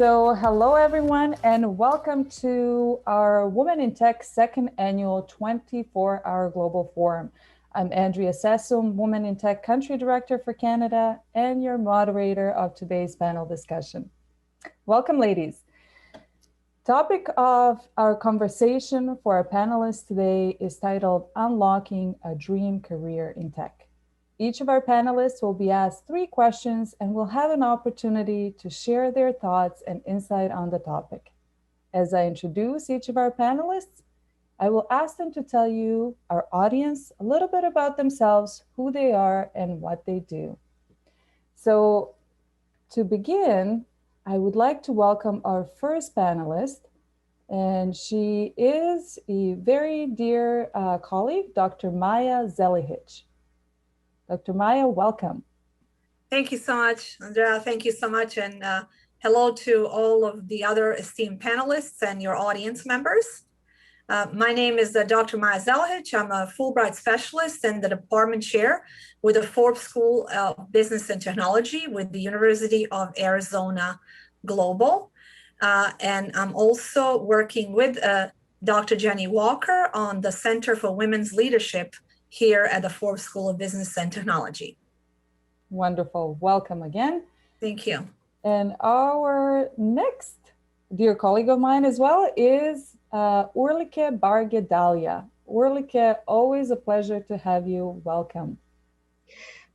Hello everyone, and welcome to our Women in Tech second annual 24-hour Global Forum. I'm Andrea Sessum, Women in Tech Country Director for Canada, and your moderator of today's panel discussion. Welcome, ladies. Topic of our conversation for our panelists today is titled Unlocking a Dream Career in Tech. Each of our panelists will be asked 3 questions and will have an opportunity to share their thoughts and insight on the topic. As I introduce each of our panelists, I will ask them to tell you, our audience, a little bit about themselves, who they are, and what they do. So to begin, I would like to welcome our first panelist, and she is a very dear colleague, Dr. Maya Zelihich. Dr. Maya, welcome. Thank you so much, Andrea. Thank you so much. And hello to all of the other esteemed panelists and your audience members. My name is Dr. Maya Zelihich. I'm a Fulbright specialist and the department chair with the Forbes School of Business and Technology with the University of Arizona Global. And I'm also working with Dr. Jenny Walker on the Center for Women's Leadership here at the Forbes School of Business and Technology. Wonderful. Welcome again. Thank you. And our next dear colleague of mine as well is Orlika Bargaidalia. Orlika, always a pleasure to have you. Welcome.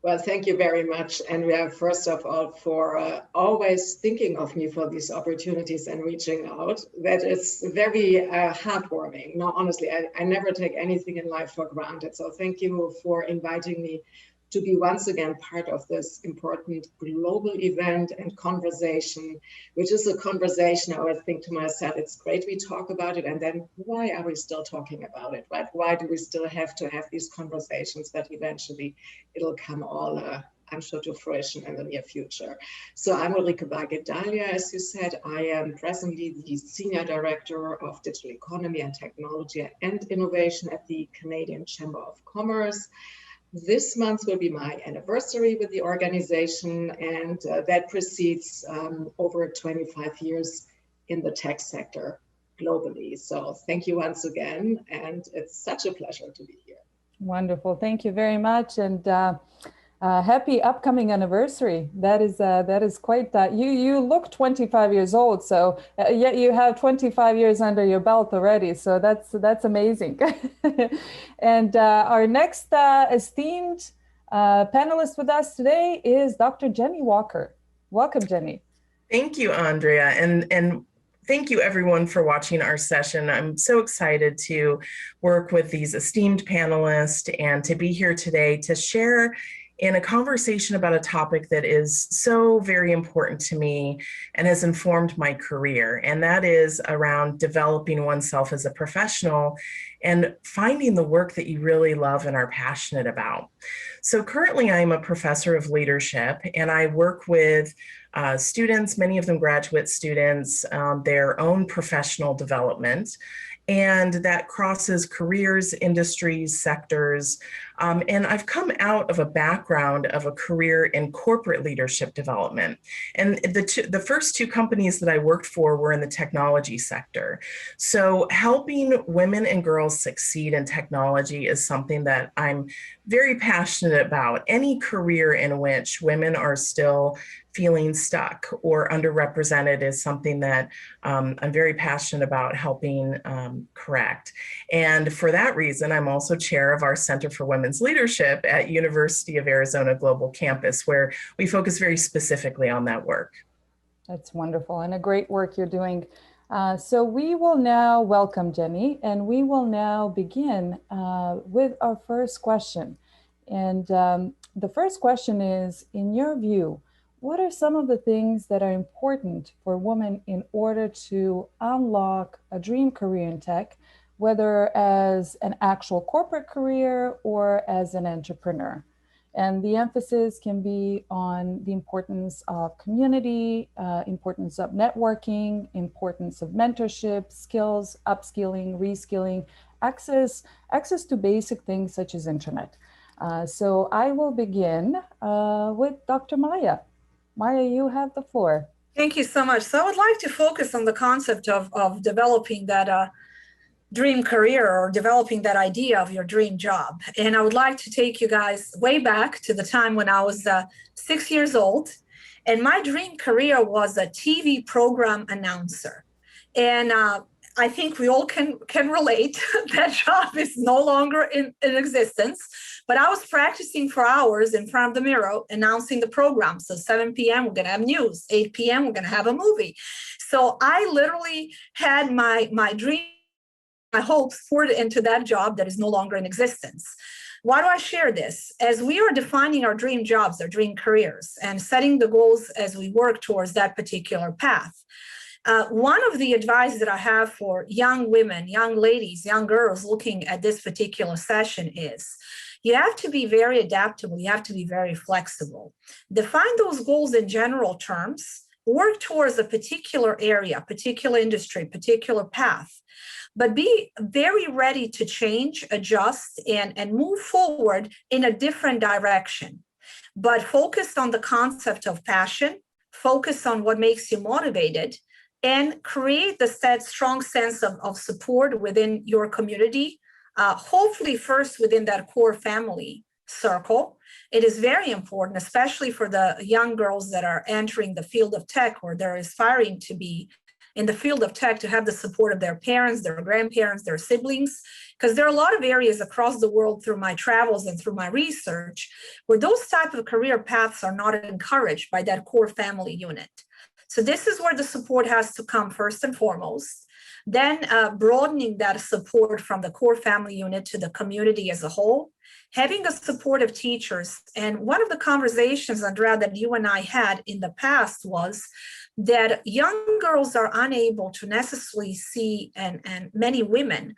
Well, thank you very much, Andrea, first of all, for always thinking of me for these opportunities and reaching out. That is very heartwarming. No, honestly, I never take anything in life for granted. So thank you for inviting me to be once again part of this important global event and conversation, which is a conversation I always think to myself, it's great we talk about it, and then why are we still talking about it, right? Why do we still have to have these conversations that eventually it'll come all, I'm sure, to fruition in the near future. So I'm Orlika Bargaidalia, as you said. I am presently the Senior Director of Digital Economy and Technology and Innovation at the Canadian Chamber of Commerce. This month will be my anniversary with the organization, and that precedes over 25 years in the tech sector globally. So thank you once again, and it's such a pleasure to be here. Wonderful. Thank you very much. And happy upcoming anniversary. That is quite that. You look 25 years old, so yet you have 25 years under your belt already. So that's amazing. And our next esteemed panelist with us today is Dr. Jenny Walker. Welcome, Jenny. Thank you, Andrea, and thank you everyone for watching our session. I'm so excited to work with these esteemed panelists and to be here today to share in a conversation about a topic that is so very important to me and has informed my career, and that is around developing oneself as a professional and finding the work that you really love and are passionate about. So currently I'm a professor of leadership, and I work with students, many of them graduate students, their own professional development. And that crosses careers, industries, sectors. And I've come out of a background of a career in corporate leadership development. And the first 2 companies that I worked for were in the technology sector. So helping women and girls succeed in technology is something that I'm very passionate about. Any career in which women are still feeling stuck or underrepresented is something that I'm very passionate about helping correct. And for that reason, I'm also chair of our Center for Women's Leadership at University of Arizona Global Campus, where we focus very specifically on that work. That's wonderful, and a great work you're doing. So we will now welcome Jenny, and we will now begin with our first question. And the first question is, in your view, what are some of the things that are important for women in order to unlock a dream career in tech, whether as an actual corporate career or as an entrepreneur? And the emphasis can be on the importance of community, importance of networking, importance of mentorship, skills, upskilling, reskilling, access to basic things such as internet. So I will begin with Dr. Maya. Maya, you have the floor. Thank you so much. So I would like to focus on the concept of developing that dream career or developing that idea of your dream job. And I would like to take you guys way back to the time when I was 6 years old. And my dream career was a TV program announcer. And I think we all can relate. That job is no longer in existence. But I was practicing for hours in front of the mirror, announcing the program. So 7 p.m., we're going to have news. 8 p.m., we're going to have a movie. So I literally had my dream, my hopes poured into that job that is no longer in existence. Why do I share this? As we are defining our dream jobs, our dream careers, and setting the goals as we work towards that particular path, one of the advice that I have for young women, young ladies, young girls looking at this particular session is you have to be very adaptable. You have to be very flexible. Define those goals in general terms, work towards a particular area, particular industry, particular path, but be very ready to change, adjust, and move forward in a different direction. But focus on the concept of passion, focus on what makes you motivated, and create that strong sense of support within your community, hopefully first within that core family circle. It is very important, especially for the young girls that are entering the field of tech or they're aspiring to be in the field of tech, to have the support of their parents, their grandparents, their siblings, because there are a lot of areas across the world through my travels and through my research where those type of career paths are not encouraged by that core family unit. So this is where the support has to come first and foremost, then broadening that support from the core family unit to the community as a whole, having the support of teachers. And one of the conversations, Andrea, that you and I had in the past was that young girls are unable to necessarily see, and many women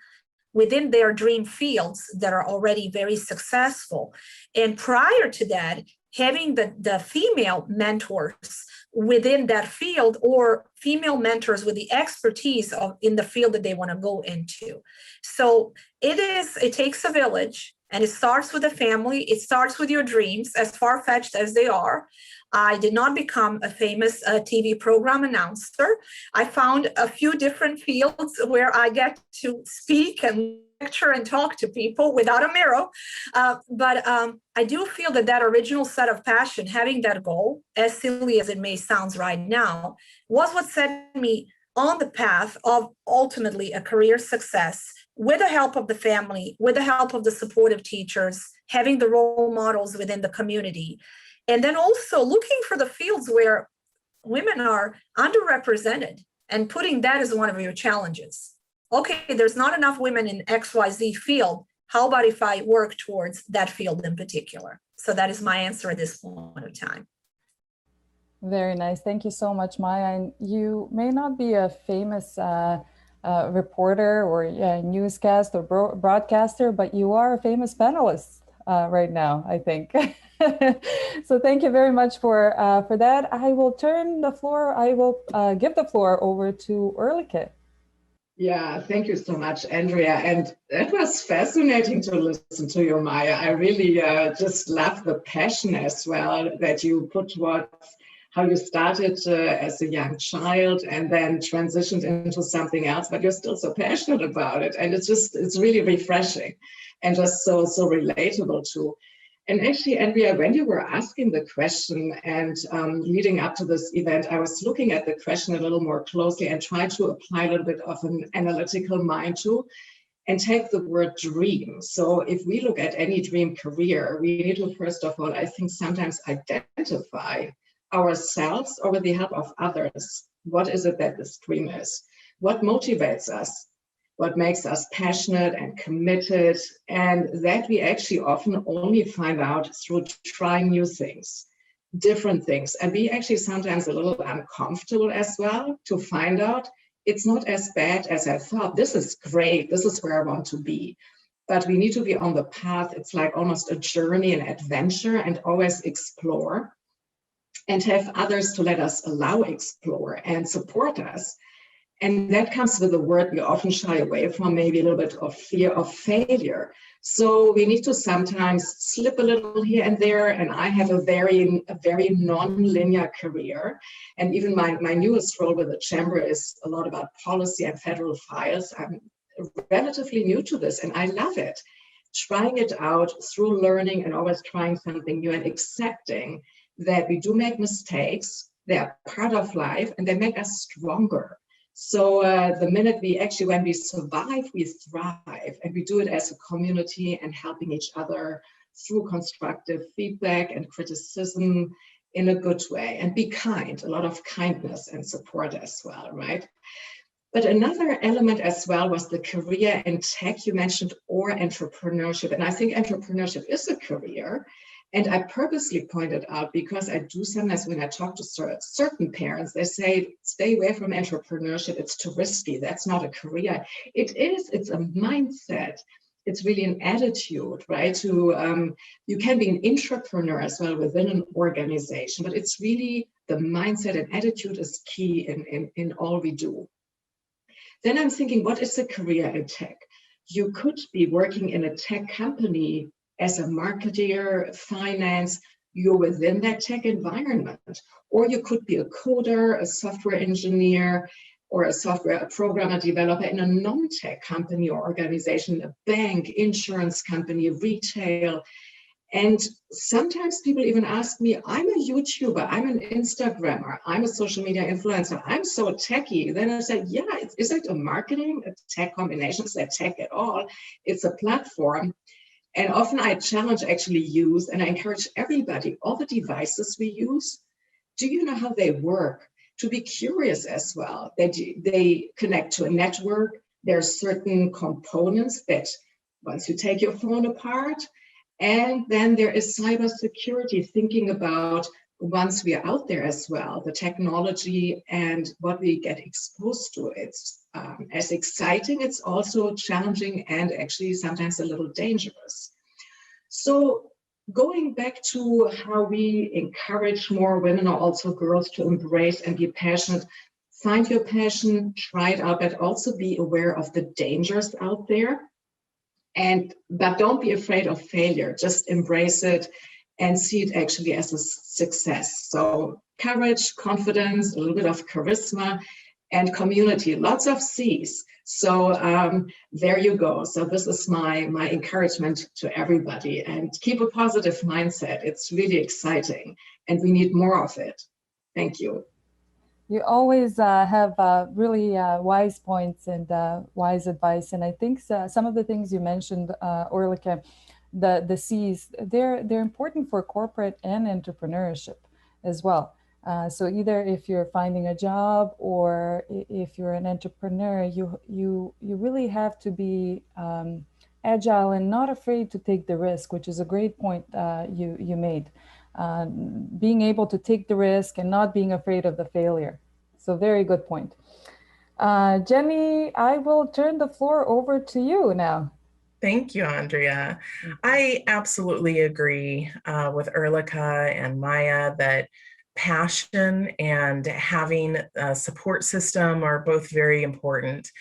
within their dream fields that are already very successful. And prior to that, having the female mentors within that field or female mentors with the expertise in the field that they want to go into. So it takes a village, and it starts with a family. It starts with your dreams, as far-fetched as they are. I did not become a famous TV program announcer. I found a few different fields where I get to speak and lecture and talk to people without a mirror. But I do feel that original set of passion, having that goal, as silly as it may sound right now, was what set me on the path of ultimately a career success with the help of the family, with the help of the supportive teachers, having the role models within the community. And then also looking for the fields where women are underrepresented and putting that as one of your challenges. Okay, there's not enough women in XYZ field. How about if I work towards that field in particular? So that is my answer at this point of time. Very nice. Thank you so much, Maya. And you may not be a famous reporter or newscast or broadcaster, but you are a famous panelist right now, I think. So thank you very much for that. I will give the floor over to Orlika. Yeah, thank you so much, Andrea. And it was fascinating to listen to you, Maya. I really just love the passion as well that you put towards how you started as a young child and then transitioned into something else, but you're still so passionate about it. And it's really refreshing and just so relatable too. And actually, Andrea, when you were asking the question and leading up to this event, I was looking at the question a little more closely and tried to apply a little bit of an analytical mind too, and take the word dream. So if we look at any dream career, we need to, first of all, I think sometimes identify ourselves or with the help of others. What is it that this dream is? What motivates us? What makes us passionate and committed, and that we actually often only find out through trying new things, different things, and be actually sometimes a little uncomfortable as well to find out it's not as bad as I thought. This is great, this is where I want to be, but we need to be on the path. It's like almost a journey, an adventure, and always explore and have others to let us explore and support us. And that comes with a word we often shy away from, maybe a little bit of fear of failure. So we need to sometimes slip a little here and there. And I have a very non-linear career. And even my newest role with the chamber is a lot about policy and federal files. I'm relatively new to this and I love it. Trying it out through learning and always trying something new and accepting that we do make mistakes. They're part of life and they make us stronger. So the minute when we survive, we thrive, and we do it as a community and helping each other through constructive feedback and criticism in a good way, and be kind, a lot of kindness and support as well, right? But another element as well was the career in tech you mentioned, or entrepreneurship. And I think entrepreneurship is a career. And I purposely pointed out because I do sometimes when I talk to certain parents, they say, stay away from entrepreneurship. It's too risky. That's not a career. It is. It's a mindset. It's really an attitude, right? You can be an entrepreneur as well within an organization, but it's really the mindset and attitude is key in all we do. Then I'm thinking, what is a career in tech? You could be working in a tech company as a marketer, finance, you're within that tech environment. Or you could be a coder, a software engineer, or a programmer developer in a non-tech company or organization, a bank, insurance company, retail. And sometimes people even ask me, I'm a YouTuber, I'm an Instagrammer, I'm a social media influencer, I'm so techy. Then I say, yeah, is it a marketing, a tech combination? Is that tech at all? It's a platform. And often I challenge actually use, and I encourage everybody, all the devices we use, do you know how they work? To be curious as well. They connect to a network. There are certain components that once you take your phone apart, and then there is cybersecurity, thinking about once we are out there as well, the technology and what we get exposed to. It's as exciting, it's also challenging and actually sometimes a little dangerous. So going back to how we encourage more women or also girls to embrace and be passionate, find your passion, try it out, but also be aware of the dangers out there. But don't be afraid of failure, just embrace it and see it actually as a success. So courage, confidence, a little bit of charisma, and community, lots of C's. So there you go. So this is my encouragement to everybody, and keep a positive mindset. It's really exciting and we need more of it. Thank you. You always have really wise points and wise advice. And I think some of the things you mentioned, Orlika, the C's, they're important for corporate and entrepreneurship as well. So either if you're finding a job or if you're an entrepreneur, you really have to be agile and not afraid to take the risk, which is a great point you made. Being able to take the risk and not being afraid of the failure. So very good point. Jenny, I will turn the floor over to you now. Thank you, Andrea. I absolutely agree with Orlika and Maya that passion and having a support system are both very important.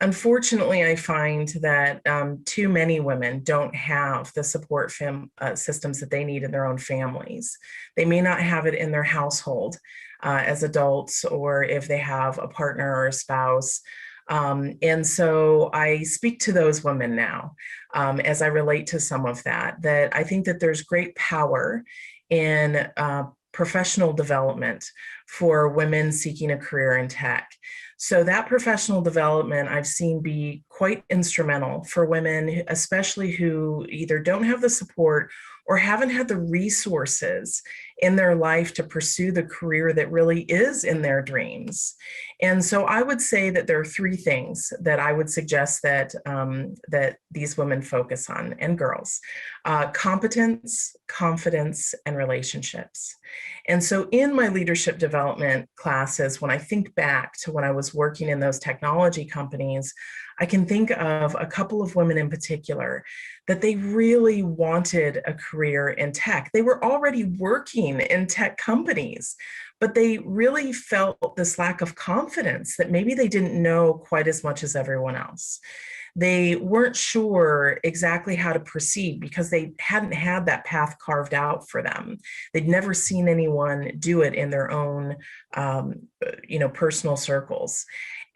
Unfortunately, I find that too many women don't have the support systems that they need in their own families. They may not have it in their household as adults, or if they have a partner or a spouse. And so I speak to those women now as I relate to some of that I think that there's great power in professional development for women seeking a career in tech. So that professional development I've seen be quite instrumental for women, especially who either don't have the support or haven't had the resources in their life to pursue the career that really is in their dreams. And so I would say that there are three things that I would suggest that these women focus on, and girls: competence, confidence, and relationships. And so in my leadership development classes, when I think back to when I was working in those technology companies, I can think of a couple of women in particular that they really wanted a career in tech. They were already working in tech companies, but they really felt this lack of confidence that maybe they didn't know quite as much as everyone else. They weren't sure exactly how to proceed because they hadn't had that path carved out for them. They'd never seen anyone do it in their own, personal circles.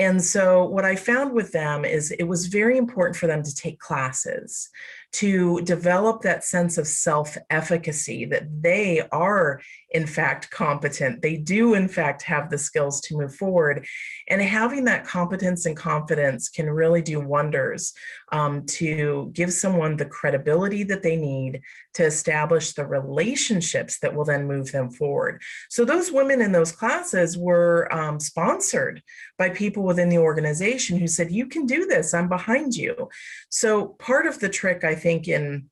And so what I found with them is it was very important for them to take classes, to develop that sense of self-efficacy, that they are in fact competent. They do in fact have the skills to move forward. And having that competence and confidence can really do wonders to give someone the credibility that they need to establish the relationships that will then move them forward. So those women in those classes were sponsored by people within the organization who said, you can do this, I'm behind you. So part of the trick, I think, in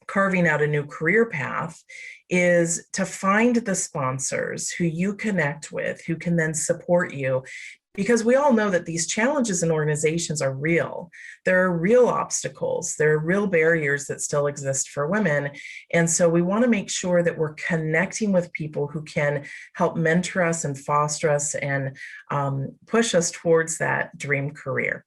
carving out a new career path is to find the sponsors who you connect with, who can then support you. Because we all know that these challenges in organizations are real. There are real obstacles. There are real barriers that still exist for women. And so we want to make sure that we're connecting with people who can help mentor us and foster us and push us towards that dream career.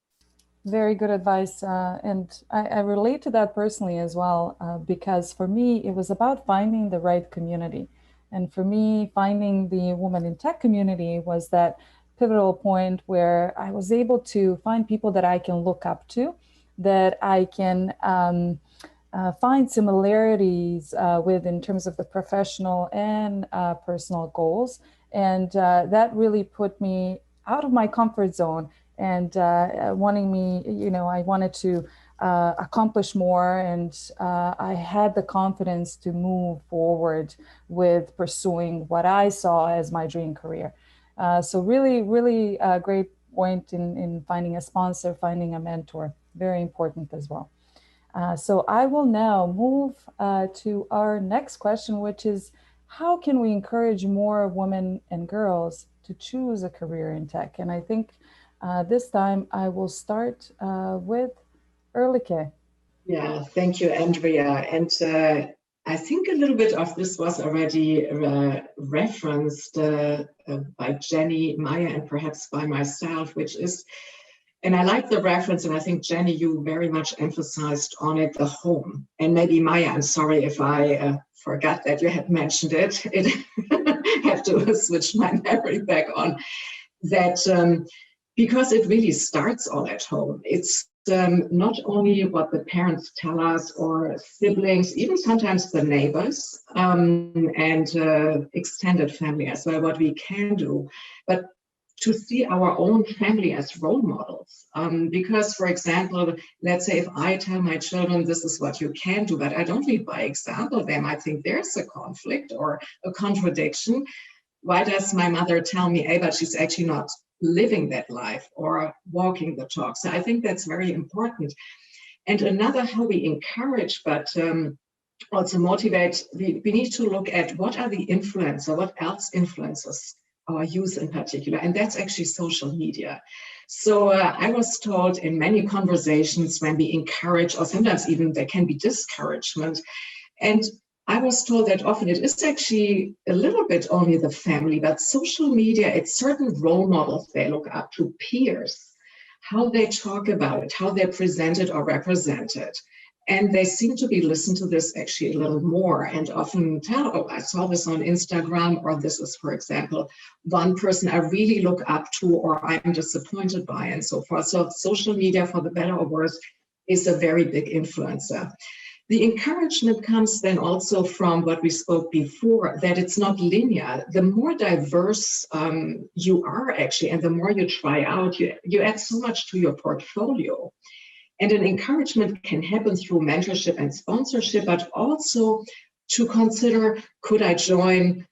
Very good advice. And I relate to that personally as well, because for me, it was about finding the right community. And for me, finding the Women in Tech community was that pivotal point where I was able to find people that I can look up to, that I can find similarities with in terms of the professional and personal goals. And that really put me out of my comfort zone and I wanted to accomplish more, and I had the confidence to move forward with pursuing what I saw as my dream career. So really, really great point in finding a sponsor, finding a mentor, very important as well. So I will now move to our next question, which is, how can we encourage more women and girls to choose a career in tech? And I think this time I will start with Orlika. Yeah, thank you, Andrea. And I think a little bit of this was already referenced by Jenny, Maya, and perhaps by myself, which is, and I like the reference, and I think, Jenny, you very much emphasized on it, the home. And maybe Maya, I'm sorry if I forgot that you had mentioned it. I have to switch my memory back on that, because it really starts all at home. It's not only what the parents tell us or siblings, even sometimes the neighbors and extended family as well, what we can do, but to see our own family as role models. Because, for example, let's say if I tell my children, this is what you can do, but I don't lead by example, they might think there's a conflict or a contradiction. Why does my mother tell me, hey, but she's actually not living that life or walking the talk? So I think that's very important. And another, how we encourage, but also motivate, we need to look at what are the influencer, what else influences our youth in particular, and that's actually social media. So I was told in many conversations when we encourage, or sometimes even there can be discouragement, and I was told that often it is actually a little bit only the family, but social media, it's certain role models they look up to, peers, how they talk about it, how they're presented or represented. And they seem to be listened to this actually a little more and often tell, oh, I saw this on Instagram, or this is, for example, one person I really look up to or I'm disappointed by, and so forth. So social media, for the better or worse, is a very big influencer. The encouragement comes then also from what we spoke before, that it's not linear. The more diverse you are actually, and the more you try out, you add so much to your portfolio. And an encouragement can happen through mentorship and sponsorship, but also to consider, could I join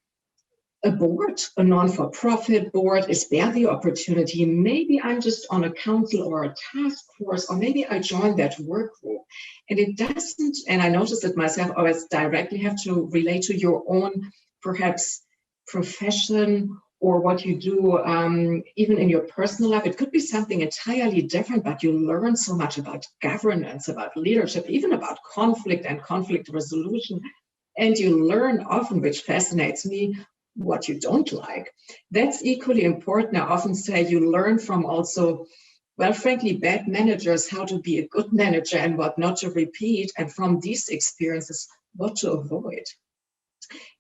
a board, a non-for-profit board? Is there the opportunity? Maybe I'm just on a council or a task force, or maybe I join that work group. And it doesn't, and I noticed it myself, always directly have to relate to your own, perhaps, profession or what you do even in your personal life. It could be something entirely different, but you learn so much about governance, about leadership, even about conflict and conflict resolution. And you learn often, which fascinates me, what you don't like. That's equally important. I often say you learn from also, well, frankly, bad managers, how to be a good manager and what not to repeat. And from these experiences, what to avoid.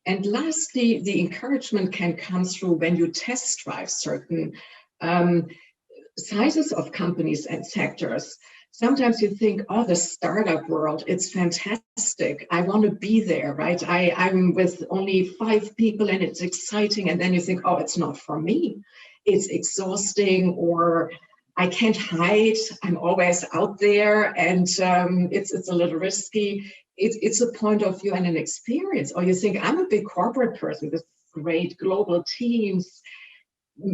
And lastly, the encouragement can come through when you test drive certain sizes of companies and sectors. Sometimes you think, oh, the startup world, it's fantastic. I want to be there, right? I'm with only 5 people and it's exciting. And then you think, oh, it's not for me. It's exhausting, or I can't hide. I'm always out there, and it's a little risky. It's a point of view and an experience. Or you think, I'm a big corporate person with great global teams,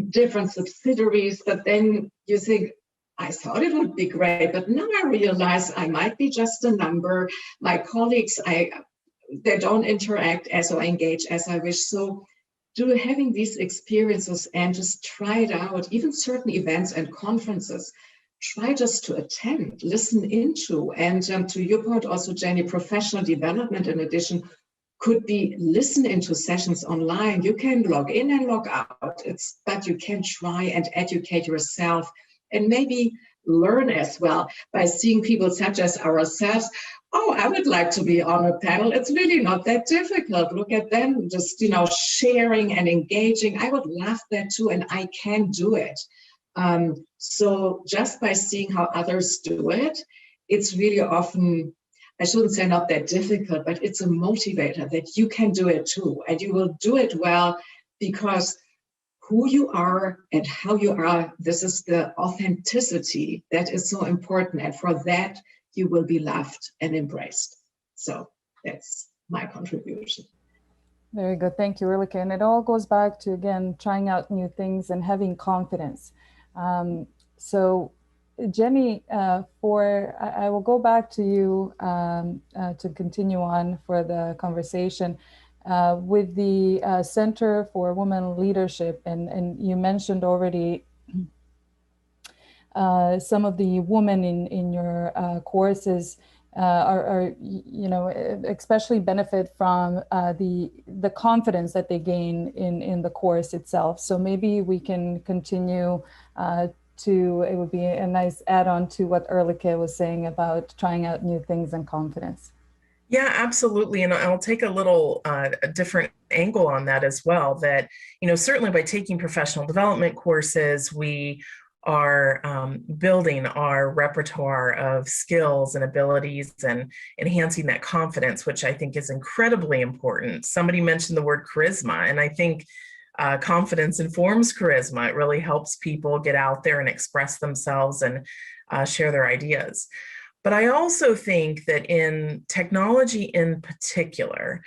different subsidiaries, but then you think, I thought it would be great, but now I realize I might be just a number. My colleagues, they don't interact as or engage as I wish. So having these experiences and just try it out, even certain events and conferences, try just to attend, listen into, and to your point also, Jenny, professional development in addition could be listen into sessions online. You can log in and log out, but you can try and educate yourself and maybe learn as well by seeing people such as ourselves. Oh, I would like to be on a panel. It's really not that difficult. Look at them, just, sharing and engaging. I would love that too, and I can do it. So just by seeing how others do it, it's really often, I shouldn't say not that difficult, but it's a motivator that you can do it too. And you will do it well because who you are and how you are, this is the authenticity that is so important. And for that, you will be loved and embraced. So that's my contribution. Very good. Thank you, Orlika. And it all goes back to, again, trying out new things and having confidence. So Jenny, I will go back to you to continue on for the conversation with the Center for Women Leadership. And you mentioned already some of the women in your courses are especially benefit from the confidence that they gain in the course itself. So maybe we can continue it would be a nice add-on to what Orlika was saying about trying out new things and confidence. Yeah, absolutely. And I'll take a little a different angle on that as well, that, certainly by taking professional development courses, we are building our repertoire of skills and abilities and enhancing that confidence, which I think is incredibly important. Somebody mentioned the word charisma, and I think confidence informs charisma. It really helps people get out there and express themselves and share their ideas. But I also think that in technology in particular,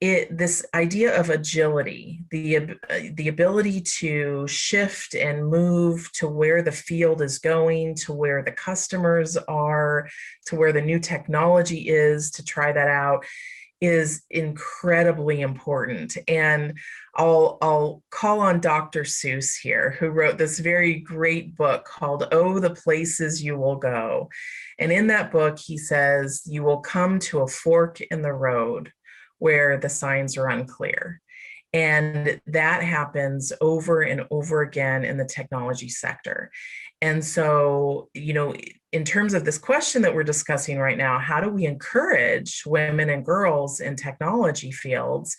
this idea of agility, the ability to shift and move to where the field is going, to where the customers are, to where the new technology is, to try that out, is incredibly important. And I'll call on Dr. Seuss here, who wrote this very great book called Oh, the Places You Will Go. And in that book, he says, you will come to a fork in the road where the signs are unclear. And that happens over and over again in the technology sector. And so, in terms of this question that we're discussing right now, how do we encourage women and girls in technology fields?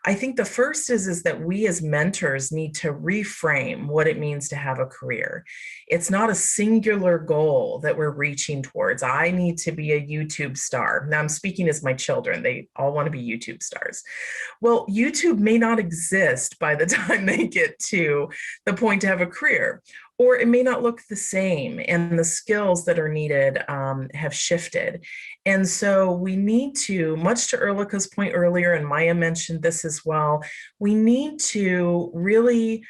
I think the first is that we as mentors need to reframe what it means to have a career. It's not a singular goal that we're reaching towards. I need to be a YouTube star. Now I'm speaking as my children. They all want to be YouTube stars. Well, YouTube may not exist by the time they get to the point to have a career, or it may not look the same, and the skills that are needed have shifted. And so we need to, much to Orlika's point earlier, and Maya mentioned this as well, we need to really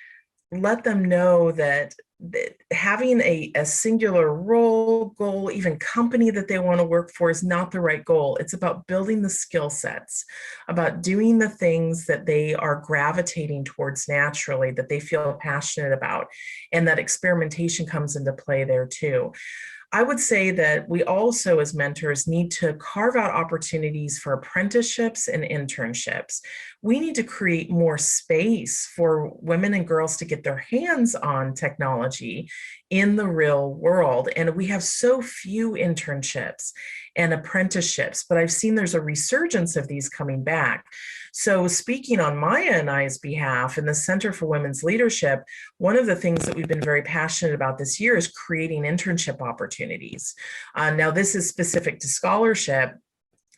let them know that having a singular role, goal, even company that they want to work for is not the right goal. It's about building the skill sets, about doing the things that they are gravitating towards naturally, that they feel passionate about, and that experimentation comes into play there too. I would say that we also, as mentors, need to carve out opportunities for apprenticeships and internships. We need to create more space for women and girls to get their hands on technology in the real world. And we have so few internships and apprenticeships, but I've seen there's a resurgence of these coming back. So speaking on Maya and I's behalf in the Center for Women's Leadership, one of the things that we've been very passionate about this year is creating internship opportunities. Now, this is specific to scholarship,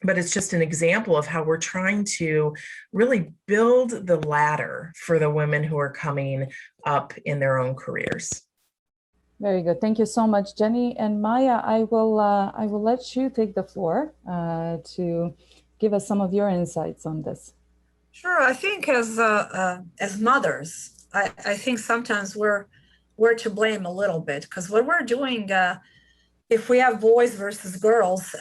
but it's just an example of how we're trying to really build the ladder for the women who are coming up in their own careers. Very good. Thank you so much, Jenny. And Maya, I will let you take the floor to give us some of your insights on this. Sure. I think as mothers, I think sometimes we're to blame a little bit, because what we're doing, if we have boys versus girls,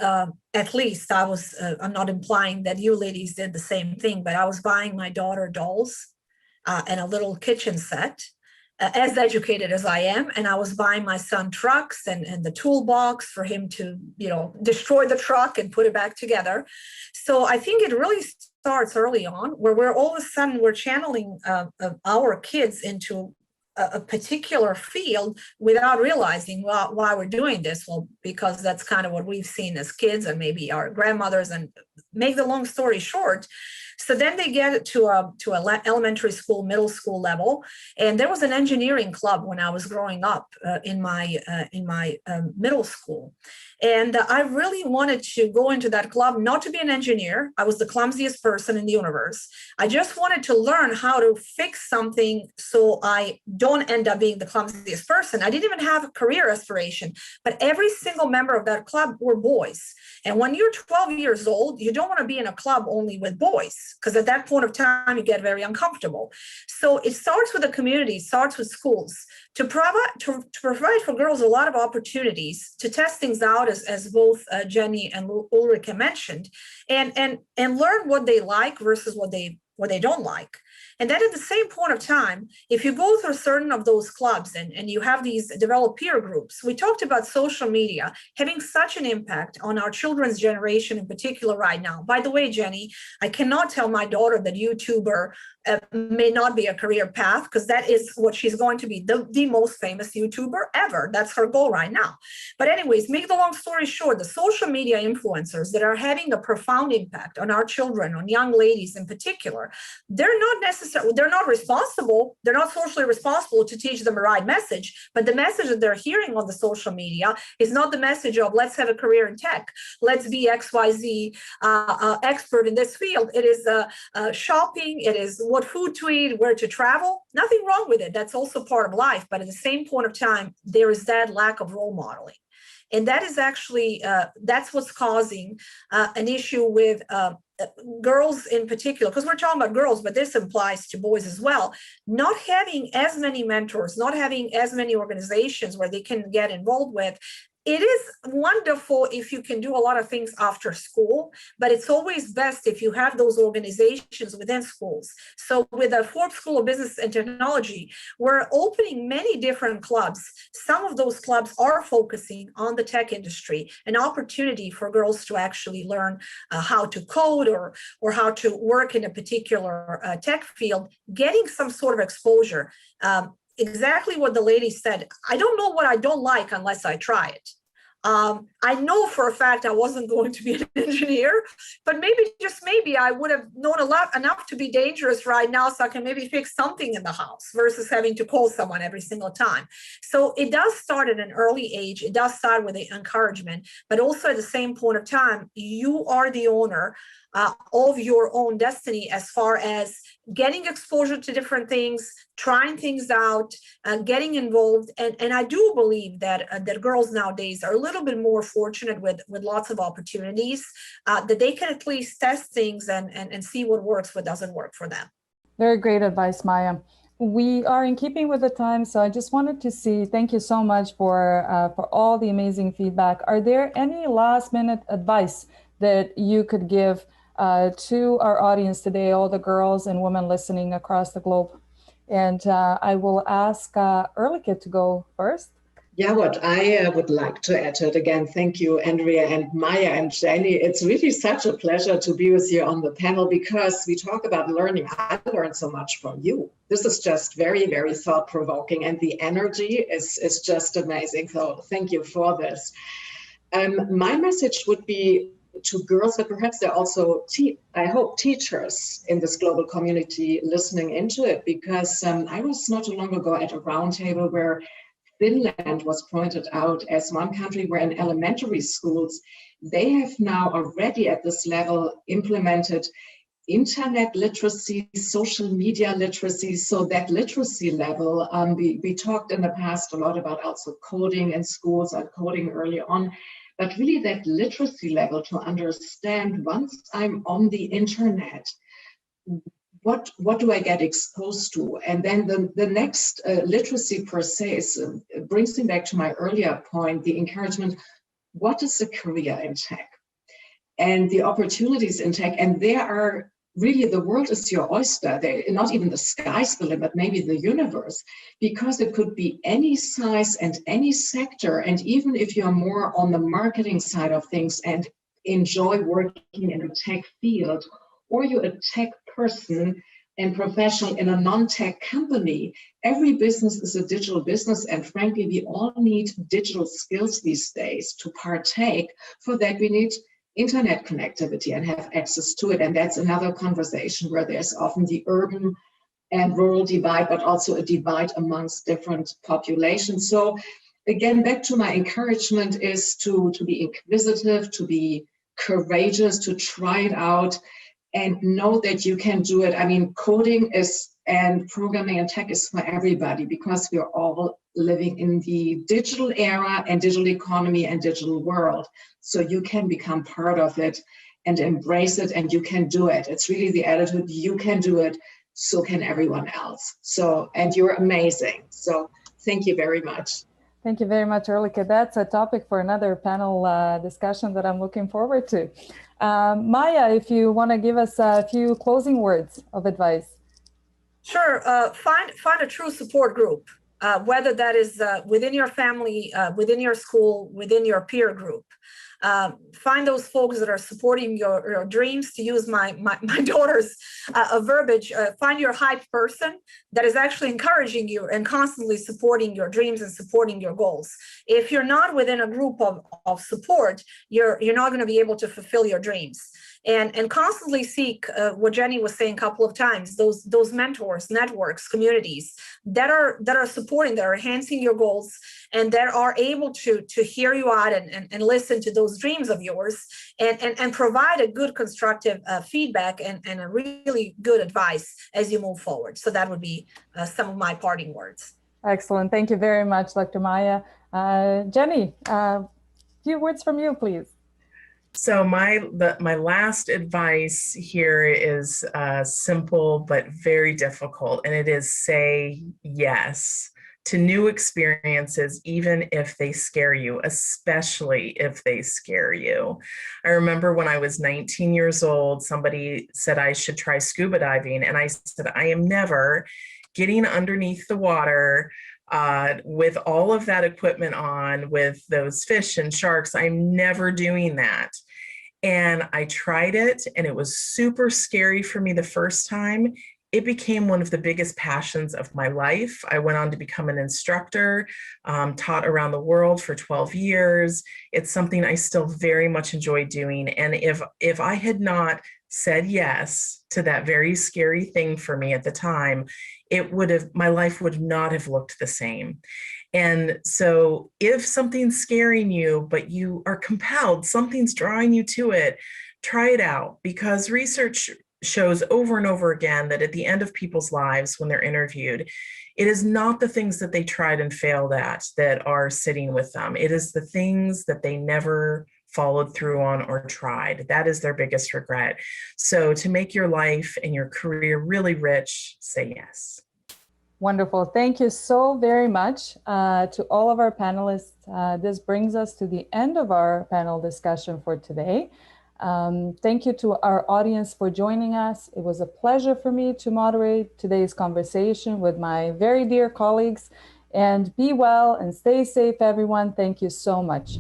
at least I'm not implying that you ladies did the same thing, but I was buying my daughter dolls and a little kitchen set, as educated as I am, and I was buying my son trucks and the toolbox for him to, destroy the truck and put it back together. So I think it really starts early on, where we're all of a sudden we're channeling our kids into a particular field without realizing why we're doing this. Well, because that's kind of what we've seen as kids and maybe our grandmothers. And make the long story short, so then they get to a elementary school, middle school level, and there was an engineering club when I was growing up in my middle school, and I really wanted to go into that club, not to be an engineer. I was the clumsiest person in the universe. I just wanted to learn how to fix something so I don't end up being the clumsiest person. I didn't even have a career aspiration, but every single member of that club were boys. And when you're 12 years old, you don't want to be in a club only with boys, because at that point of time, you get very uncomfortable. So it starts with the community, it starts with schools, to provide for girls a lot of opportunities to test things out, as both Jenny and Ulrika mentioned, and learn what they like versus what they don't like. And then at the same point of time, if you go through certain of those clubs and you have these developed peer groups, we talked about social media having such an impact on our children's generation in particular right now. By the way, Jenny, I cannot tell my daughter that YouTuber may not be a career path, because that is what she's going to be, the most famous YouTuber ever. That's her goal right now. But anyways, make the long story short, the social media influencers that are having a profound impact on our children, on young ladies in particular, they're not responsible, they're not socially responsible to teach them the right message, but the message that they're hearing on the social media is not the message of let's have a career in tech, let's be XYZ expert in this field. It is shopping, it is what food to eat, where to travel. Nothing wrong with it. That's also part of life. But at the same point of time, there is that lack of role modeling. And that is actually, that's what's causing an issue with girls in particular, because we're talking about girls, but this applies to boys as well, not having as many mentors, not having as many organizations where they can get involved with. It is wonderful if you can do a lot of things after school, but it's always best if you have those organizations within schools. So with the Forbes School of Business and Technology, we're opening many different clubs. Some of those clubs are focusing on the tech industry, an opportunity for girls to actually learn how to code or how to work in a particular tech field, getting some sort of exposure. Exactly what the lady said. I don't know what I don't like unless I try it. I know for a fact I wasn't going to be an engineer, but maybe, just maybe, I would have known enough to be dangerous right now, so I can maybe fix something in the house versus having to call someone every single time. So it does start at an early age. It does start with the encouragement, but also at the same point of time, you are the owner of your own destiny as far as getting exposure to different things, trying things out, getting involved. And I do believe that girls nowadays are a little bit more fortunate with lots of opportunities, that they can at least test things and see what works, what doesn't work for them. Very great advice, Maya. We are in keeping with the time, so I just wanted to see, thank you so much for all the amazing feedback. Are there any last minute advice that you could give to our audience today, all the girls and women listening across the globe? And I will ask Orlika to go first. Yeah, what I would like to add to it, again, thank you, Andrea and Maya and Jenny. It's really such a pleasure to be with you on the panel because we talk about learning. I learned so much from you. This is just very, very thought-provoking, and the energy is just amazing. So thank you for this. My message would be to girls, but perhaps there are also, I hope, teachers in this global community listening into it, because I was not too long ago at a roundtable where Finland was pointed out as one country where in elementary schools, they have now already at this level implemented internet literacy, social media literacy. So that literacy level, we talked in the past a lot about also coding in schools and coding early on, but really that literacy level to understand once I'm on the internet, what do I get exposed to? And then the next literacy per se brings me back to my earlier point, the encouragement, what is a career in tech? And the opportunities in tech, and there are really, the world is your oyster. Not even the sky's the limit, maybe the universe, because it could be any size and any sector. And even if you're more on the marketing side of things and enjoy working in the tech field, or you're a tech person and professional in a non-tech company, every business is a digital business. And frankly, we all need digital skills these days to partake. For that, we need internet connectivity and have access to it. And that's another conversation where there's often the urban and rural divide, but also a divide amongst different populations. So again, back to my encouragement is to be inquisitive, to be courageous, to try it out and know that you can do it. I mean, coding is and programming and tech is for everybody because we're all living in the digital era and digital economy and digital world. So you can become part of it and embrace it, and you can do it. It's really the attitude, you can do it, so can everyone else. So, and you're amazing. So thank you very much. Thank you very much, Orlika. That's a topic for another panel discussion that I'm looking forward to. Maya, if you want to give us a few closing words of advice. Sure. Find a true support group, whether that is within your family, within your school, within your peer group. Find those folks that are supporting your dreams, to use my daughter's verbiage. Find your hype person that is actually encouraging you and constantly supporting your dreams and supporting your goals. If you're not within a group of support, you're not going to be able to fulfill your dreams. And constantly seek what Jenny was saying a couple of times, those mentors, networks, communities that are supporting, that are enhancing your goals, and that are able to hear you out and listen to those dreams of yours and provide a good constructive feedback and a really good advice as you move forward. So that would be some of my parting words. Excellent. Thank you very much, Dr. Maya. Jenny, a few words from you, please. So my last advice here is simple but very difficult, and it is say yes to new experiences, even if they scare you, especially if they scare you. I remember when I was 19 years old, somebody said I should try scuba diving, and I said, I am never getting underneath the water with all of that equipment on, with those fish and sharks. I'm never doing that. And I tried it, and it was super scary for me the first time. It became one of the biggest passions of my life. I went on to become an instructor, taught around the world for 12 years. It's something I still very much enjoy doing. And if I had not said yes to that very scary thing for me at the time, my life would not have looked the same. And so if something's scaring you, but you are compelled, something's drawing you to it, try it out, because research shows over and over again that at the end of people's lives, when they're interviewed, it is not the things that they tried and failed at that are sitting with them. It is the things that they never followed through on or tried. That is their biggest regret. So to make your life and your career really rich, say yes. Wonderful. Thank you so very much to all of our panelists. This brings us to the end of our panel discussion for today. Thank you to our audience for joining us. It was a pleasure for me to moderate today's conversation with my very dear colleagues. And be well and stay safe, everyone. Thank you so much.